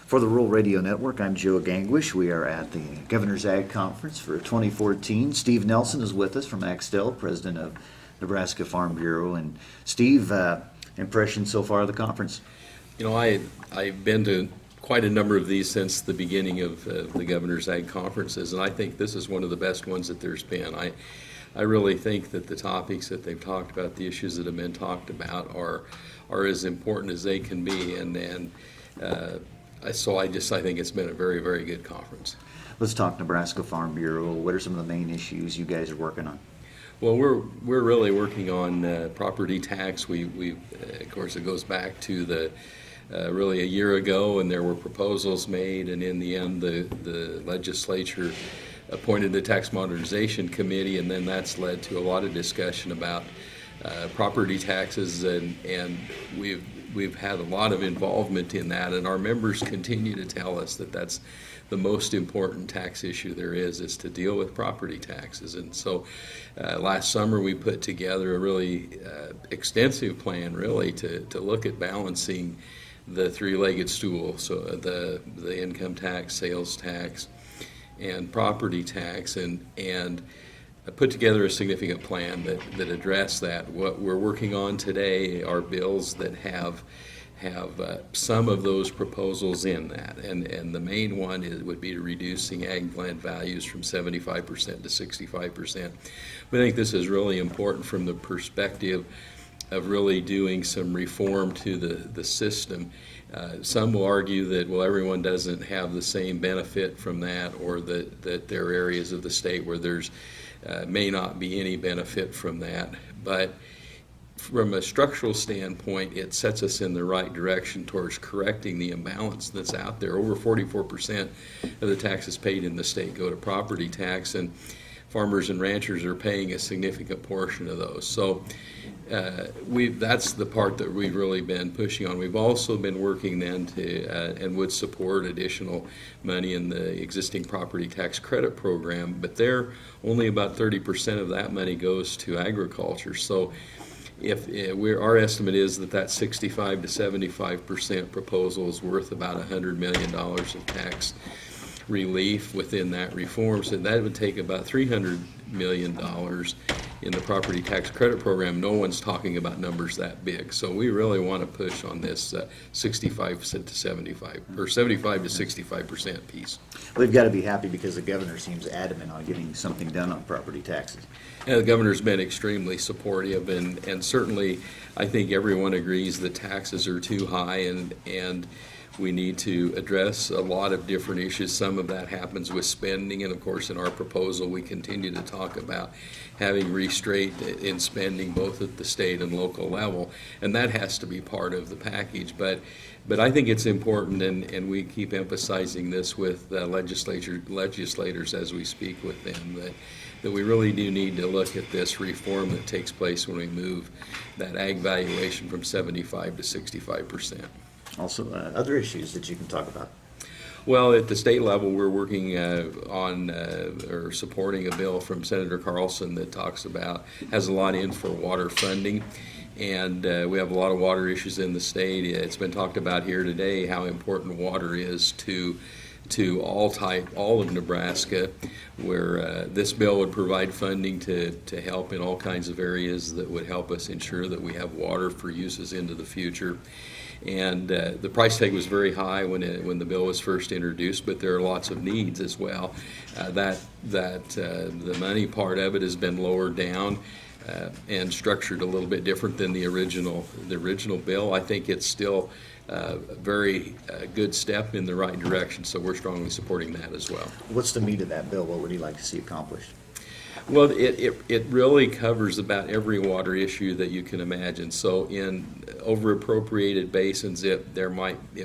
For the Rural Radio Network, I'm Joe Gangwish. We are at the Governor's Ag Conference for 2014. Steve Nelson is with us from Axtell, president of Nebraska Farm Bureau. And Steve, impressions so far of the conference? You know, I've been to quite a number of these since the beginning of the Governor's Ag Conferences, and I think this is one of the best ones that there's been. I really think that the topics that they've talked about, the issues that have been talked about, are as important as they can be, so I think it's been a very, very good conference. Let's talk Nebraska Farm Bureau. What are some of the main issues you guys are working on? Well, we're really working on property tax. We of course, it goes back to the really a year ago, and there were proposals made, and in the end, the legislature appointed the Tax Modernization Committee, and then that's led to a lot of discussion about property taxes, and we've had a lot of involvement in that, and our members continue to tell us that that's the most important tax issue there is to deal with property taxes. And so last summer we put together a really extensive plan really to look at balancing the three-legged stool, so the income tax, sales tax, and property tax, and put together a significant plan that address that. What we're working on today are bills that have some of those proposals in that, and the main one would be reducing ag land values from 75% to 65%. We think this is really important from the perspective of really doing some reform to the system. Some will argue that, well, everyone doesn't have the same benefit from that, or that there are areas of the state where there's may not be any benefit from that. But from a structural standpoint, it sets us in the right direction towards correcting the imbalance that's out there. Over 44% of the taxes paid in the state go to property tax, and farmers and ranchers are paying a significant portion of those. So that's the part that we've really been pushing on. We've also been working then to and would support additional money in the existing property tax credit program, but there only about 30% of that money goes to agriculture. So our estimate is that 65 to 75% proposal is worth about $100 million of tax relief within that reform. So that would take about $300 million in the property tax credit program. No one's talking about numbers that big. So we really want to push on this 65 to 75 or 75 to 65% piece. Well, they've got to be happy because the governor seems adamant on getting something done on property taxes. And the governor's been extremely supportive, and certainly I think everyone agrees that taxes are too high, and we need to address a lot of different issues. Some of that happens with spending, and of course in our proposal we continue to talk about having restraint in spending both at the state and local level, and that has to be part of the package. But I think it's important, and we keep emphasizing this with legislators as we speak with them, that we really do need to look at this reform that takes place when we move that ag valuation from 75 to 65%. Also, other issues that you can talk about? Well, at the state level, we're working on or supporting a bill from Senator Carlson that has a lot in for water funding, and we have a lot of water issues in the state. It's been talked about here today how important water is to all of Nebraska, where this bill would provide funding to help in all kinds of areas that would help us ensure that we have water for uses into the future. And the price tag was very high when the bill was first introduced, but there are lots of needs as well. The money part of it has been lowered down and structured a little bit different than the original bill. I think it's still a very good step in the right direction, so we're strongly supporting that as well. What's the meat of that bill? What would you like to see accomplished? Well, it really covers about every water issue that you can imagine. So in over-appropriated basins, it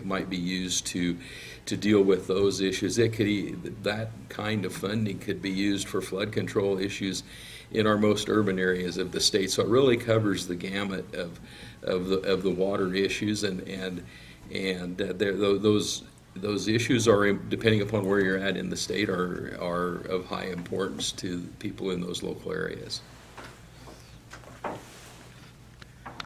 might be used to deal with those issues. That kind of funding could be used for flood control issues in our most urban areas of the state. So it really covers the gamut of the water issues, and those issues are, depending upon where you're at in the state, are of high importance to people in those local areas.